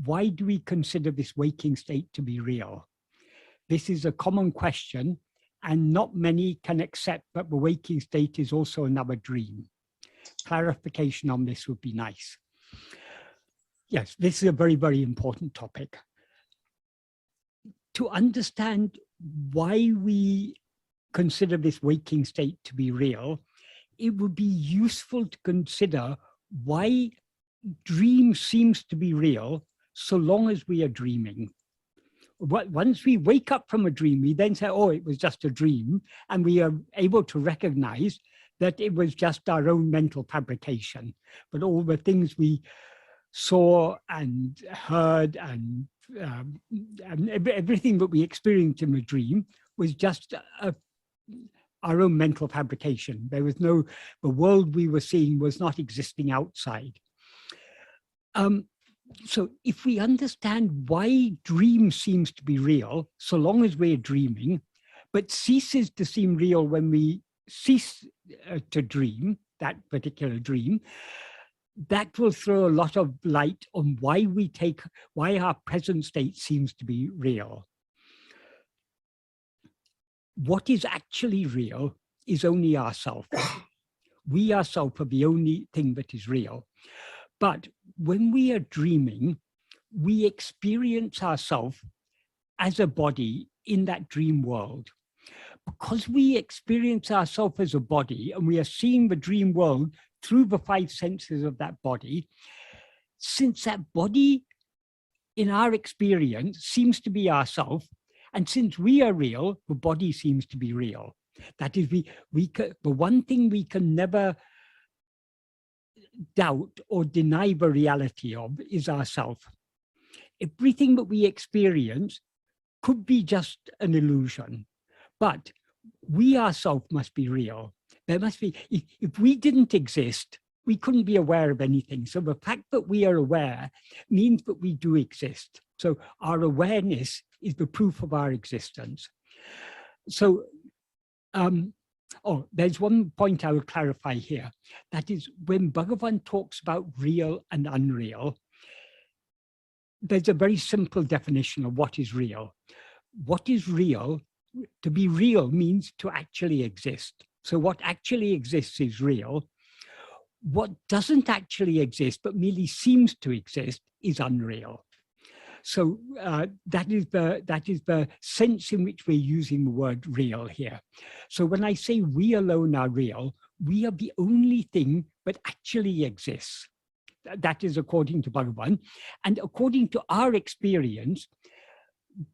why do we consider this waking state to be real? This is a common question, and not many can accept that the waking state is also another dream. Clarification on this would be nice. Yes, this is a very, very important topic. To understand why we consider this waking state to be real, it would be useful to consider why dream seems to be real so long as we are dreaming. Once we wake up from a dream, we then say, oh, it was just a dream, and we are able to recognize that it was just our own mental fabrication. But all the things we saw and heard and everything that we experienced in the dream was just our own mental fabrication. There was the world we were seeing was not existing outside. So if we understand why dream seems to be real, so long as we're dreaming, but ceases to seem real when we cease to dream, that particular dream, that will throw a lot of light on why our present state seems to be real. What is actually real is only ourself. We ourselves are the only thing that is real. But when we are dreaming, we experience ourselves as a body in that dream world. Because we experience ourselves as a body and we are seeing the dream world through the five senses of that body, since that body in our experience seems to be ourself, and since we are real, the body seems to be real. That is, the one thing we can never doubt or deny the reality of is ourself. Everything that we experience could be just an illusion, but we ourselves must be real. There must be, if we didn't exist, we couldn't be aware of anything. So the fact that we are aware means that we do exist. So our awareness is the proof of our existence. So, there's one point I will clarify here. That is, when Bhagavan talks about real and unreal, there's a very simple definition of what is real. What is real? To be real means to actually exist. So what actually exists is real. What doesn't actually exist but merely seems to exist is unreal. So that is the sense in which we're using the word real here. So when I say we alone are real, we are the only thing that actually exists. That is according to Bhagavan. And according to our experience,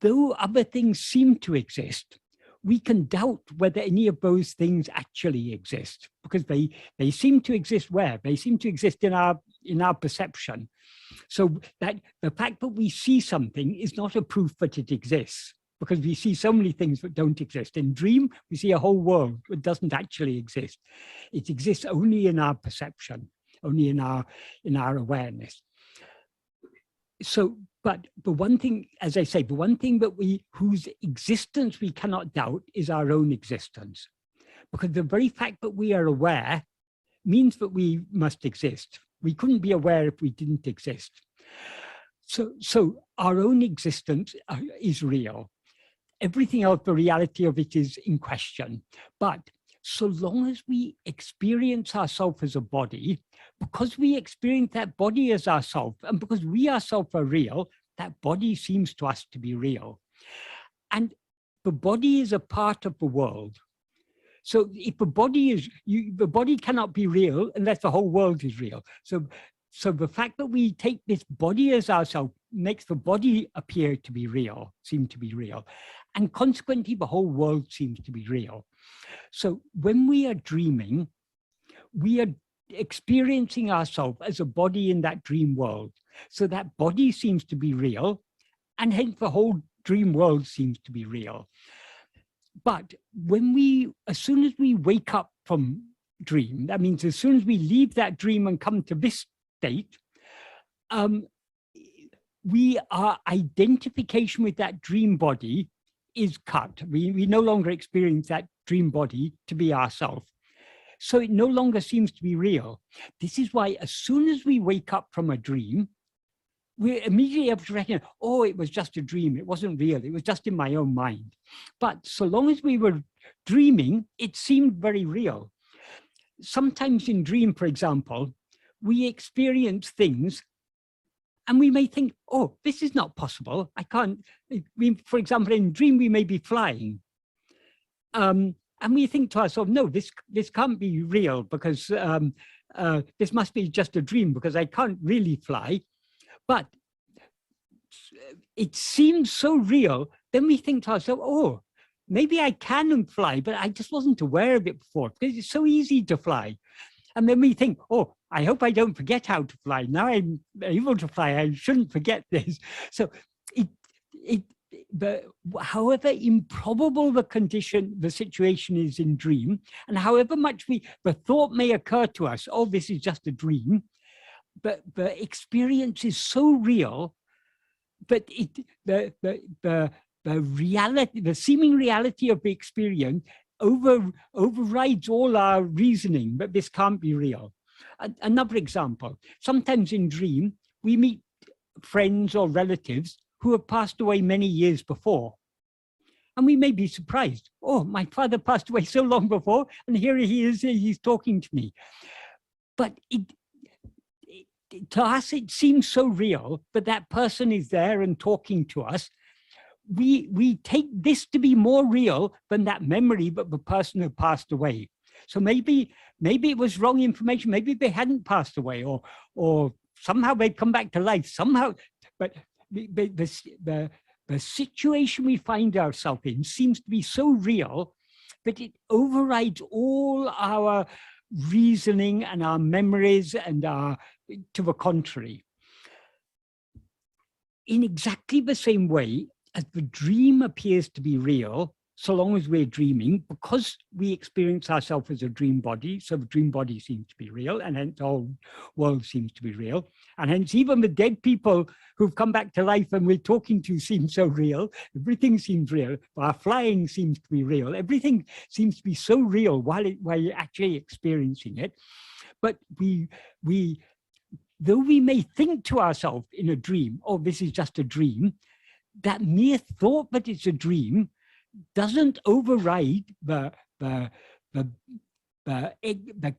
though other things seem to exist, we can doubt whether any of those things actually exist, because they seem to exist where? They seem to exist in our perception. So that the fact that we see something is not a proof that it exists, because we see so many things that don't exist. In dream, we see a whole world that doesn't actually exist. It exists only in our perception, only in our awareness. So, but the one thing, as I say, the one thing that whose existence we cannot doubt is our own existence, because the very fact that we are aware means that we must exist. We couldn't be aware if we didn't exist. So our own existence is real. Everything else, the reality of it is in question. But so long as we experience ourselves as a body, because we experience that body as ourselves, and because we ourselves are real, that body seems to us to be real. And the body is a part of the world. So if the body cannot be real unless the whole world is real. So the fact that we take this body as ourselves makes the body appear to be real, seem to be real. And consequently, the whole world seems to be real. So when we are dreaming, we are experiencing ourselves as a body in that dream world. So that body seems to be real, and hence the whole dream world seems to be real. But as soon as we wake up from dream, that means as soon as we leave that dream and come to this state, our identification with that dream body is cut. We no longer experience that dream body to be ourselves. So it no longer seems to be real. This is why as soon as we wake up from a dream, we're immediately able to recognize, oh, it was just a dream. It wasn't real. It was just in my own mind. But so long as we were dreaming, it seemed very real. Sometimes in dream, for example, we experience things and we may think, oh, this is not possible. I can't. For example, in dream, we may be flying. And we think to ourselves, no, this can't be real because this must be just a dream because I can't really fly. But it seems so real. Then we think to ourselves, oh, maybe I can fly, but I just wasn't aware of it before because it's so easy to fly. And then we think, oh, I hope I don't forget how to fly. Now I'm able to fly, I shouldn't forget this. So however improbable the situation is in dream, and however much the thought may occur to us, oh, this is just a dream, but the experience is so real that the reality, the seeming reality of the experience overrides all our reasoning, but this can't be real. Another example, sometimes in dream, we meet friends or relatives who have passed away many years before. And we may be surprised. Oh, my father passed away so long before, and here he is, he's talking to me. But to us, it seems so real, but that person is there and talking to us. We take this to be more real than that memory of the person who passed away. So maybe it was wrong information. Maybe they hadn't passed away, or somehow they'd come back to life somehow. But the situation we find ourselves in seems to be so real that it overrides all our reasoning and our memories and to the contrary. In exactly the same way as the dream appears to be real, so long as we're dreaming, because we experience ourselves as a dream body, so the dream body seems to be real, and hence the whole world seems to be real. And hence even the dead people who've come back to life and we're talking to seem so real. Everything seems real. Our flying seems to be real. Everything seems to be so real while you're actually experiencing it. But though we may think to ourselves in a dream, oh, this is just a dream, that mere thought that it's a dream doesn't override the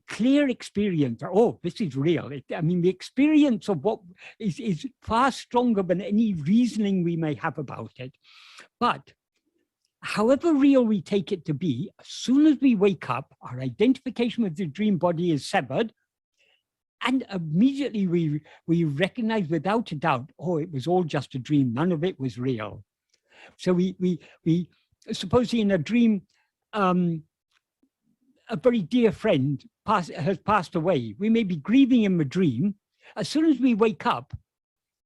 clear experience. Oh, this is real. I mean, the experience of what is far stronger than any reasoning we may have about it. But however real we take it to be, as soon as we wake up, our identification with the dream body is severed, and immediately we recognize without a doubt, oh, it was all just a dream. None of it was real. So we supposing in a dream, a very dear friend has passed away. We may be grieving in the dream. As soon as we wake up,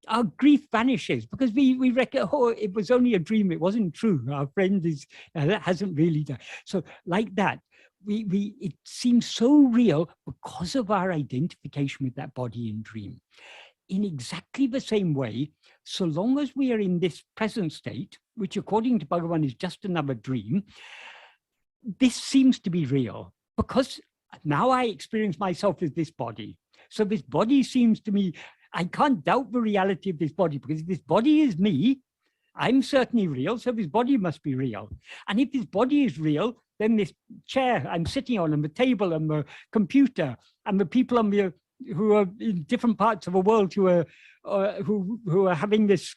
our grief vanishes because we reckon, oh, it was only a dream. It wasn't true. Our friend hasn't really died. So like that, it seems so real because of our identification with that body in dream. In exactly the same way, so long as we are in this present state, which according to Bhagavan is just another dream, this seems to be real because now I experience myself as this body. So this body seems to me, I can't doubt the reality of this body because if this body is me, I'm certainly real, so this body must be real. And if this body is real, then this chair I'm sitting on and the table and the computer and the people on the who are in different parts of the world who are having this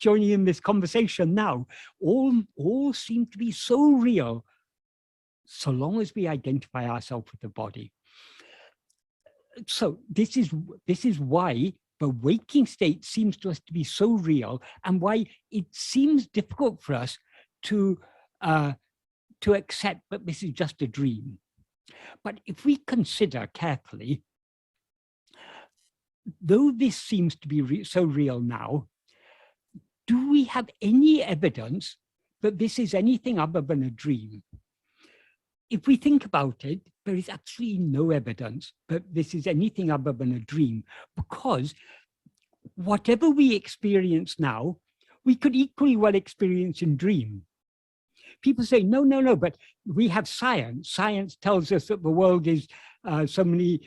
joining in this conversation now, all seem to be so real, so long as we identify ourselves with the body. So this is why the waking state seems to us to be so real, and why it seems difficult for us to accept that this is just a dream. But if we consider carefully, though this seems to be so real now, do we have any evidence that this is anything other than a dream? If we think about it, there is absolutely no evidence that this is anything other than a dream, because whatever we experience now, we could equally well experience in dream. People say, no, but we have science. Science tells us that the world is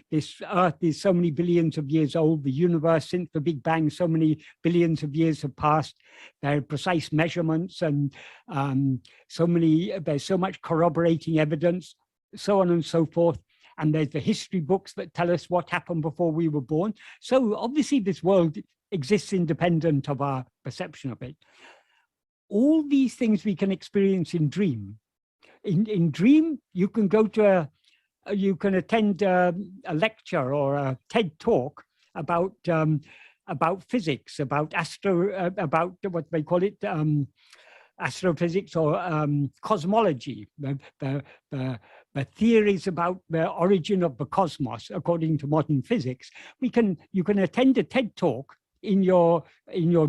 this Earth is so many billions of years old, the universe since the Big Bang, so many billions of years have passed. There are precise measurements and there's so much corroborating evidence, so on and so forth. And there's the history books that tell us what happened before we were born. So obviously this world exists independent of our perception of it. All these things we can experience in dream. In dream, you can go to you can attend a lecture or a TED talk about physics, about about what they call it, astrophysics or cosmology, the theories about the origin of the cosmos according to modern physics. You can attend a TED talk in your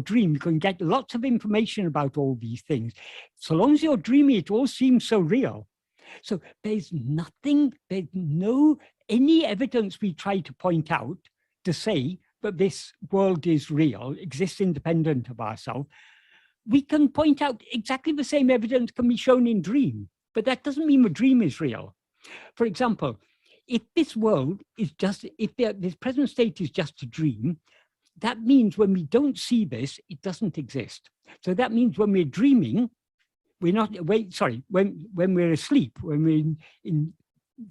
dream. You can get lots of information about all these things. So long as you're dreaming, it all seems so real. So there's no any evidence we try to point out to say that this world is real, exists independent of ourselves. We can point out exactly the same evidence can be shown in dream, but that doesn't mean the dream is real. For example, if this world is just, this present state is just a dream, that means when we don't see this, it doesn't exist. So that means when we're dreaming, we're not, when we're asleep, when we're in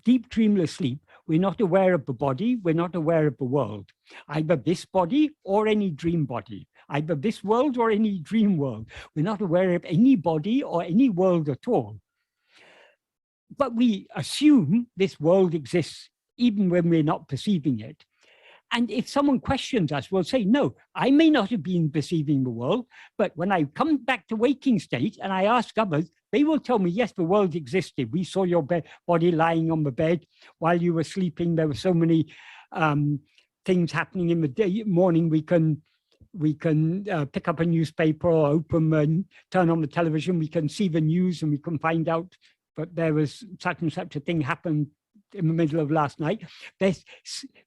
deep dreamless sleep, we're not aware of the body, we're not aware of the world, either this body or any dream body, either this world or any dream world. We're not aware of any body or any world at all. But we assume this world exists even when we're not perceiving it. And if someone questions us, we'll say, no, I may not have been perceiving the world, but when I come back to waking state and I ask others, they will tell me, yes, the world existed. We saw your body lying on the bed while you were sleeping. There were so many things happening in the morning. We can pick up a newspaper or open and turn on the television. We can see the news and we can find out that there was such and such a thing happened in the middle of last night.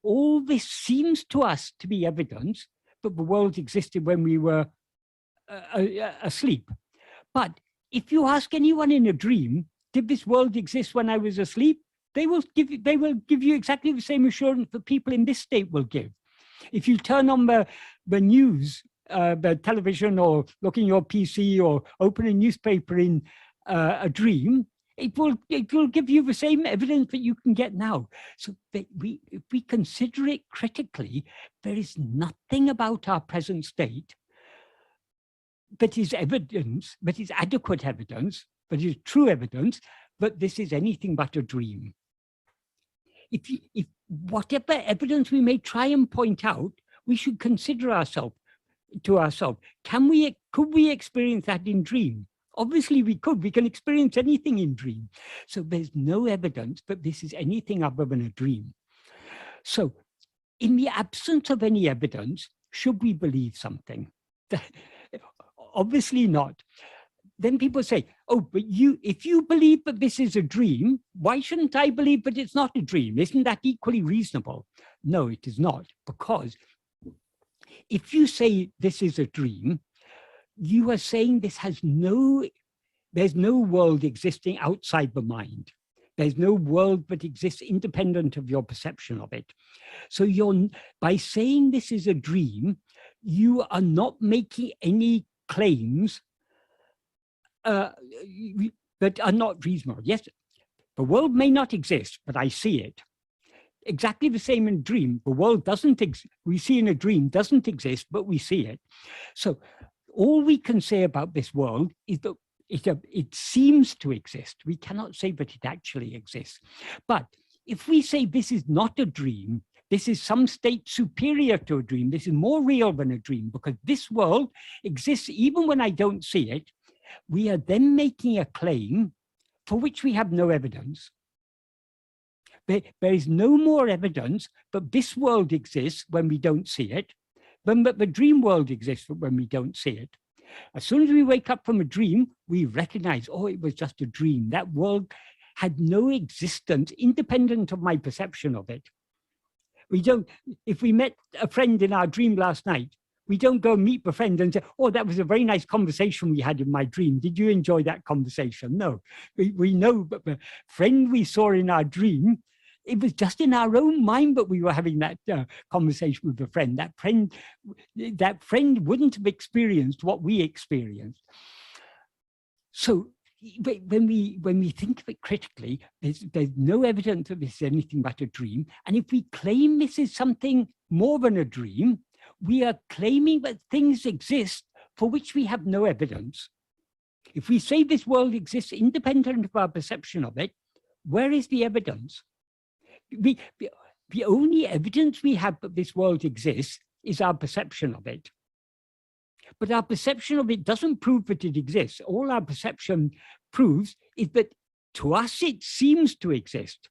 All this seems to us to be evidence that the world existed when we were asleep. But if you ask anyone in a dream, did this world exist when I was asleep? They will give you exactly the same assurance that people in this state will give. If you turn on the news, the television, or look in your PC or open a newspaper in a dream, it will give you the same evidence that you can get now. So that if we consider it critically, there is nothing about our present state that is evidence, that is adequate evidence, that is true evidence, that this is anything but a dream. If whatever evidence we may try and point out, we should consider to ourselves, could we experience that in dream? Obviously we could. We can experience anything in dream. So there's no evidence that this is anything other than a dream. So in the absence of any evidence, should we believe something? Obviously not. Then people say, oh, but if you believe that this is a dream, why shouldn't I believe that it's not a dream? Isn't that equally reasonable? No, it is not, because if you say this is a dream, you are saying there's no world existing outside the mind. There's no world that exists independent of your perception of it. So by saying this is a dream, you are not making any claims that are not reasonable. Yes, the world may not exist, but I see it. Exactly the same in dream. The world we see in a dream doesn't exist, but we see it. So all we can say about this world is that it seems to exist. We cannot say that it actually exists. But if we say this is not a dream, this is some state superior to a dream, this is more real than a dream, because this world exists even when I don't see it, we are then making a claim for which we have no evidence. There is no more evidence that this world exists when we don't see it than that the dream world exists when we don't see it. As soon as we wake up from a dream, we recognize, oh, it was just a dream. That world had no existence independent of my perception of it. If we met a friend in our dream last night, we don't go meet the friend and say, oh, that was a very nice conversation we had in my dream. Did you enjoy that conversation? No, we know that the friend we saw in our dream It was just in our own mind that we were having that conversation with a friend. That friend wouldn't have experienced what we experienced. So when we think of it critically, there's no evidence that this is anything but a dream. And if we claim this is something more than a dream, we are claiming that things exist for which we have no evidence. If we say this world exists independent of our perception of it, where is the evidence? The only evidence we have that this world exists is our perception of it. But our perception of it doesn't prove that it exists. All our perception proves is that to us it seems to exist.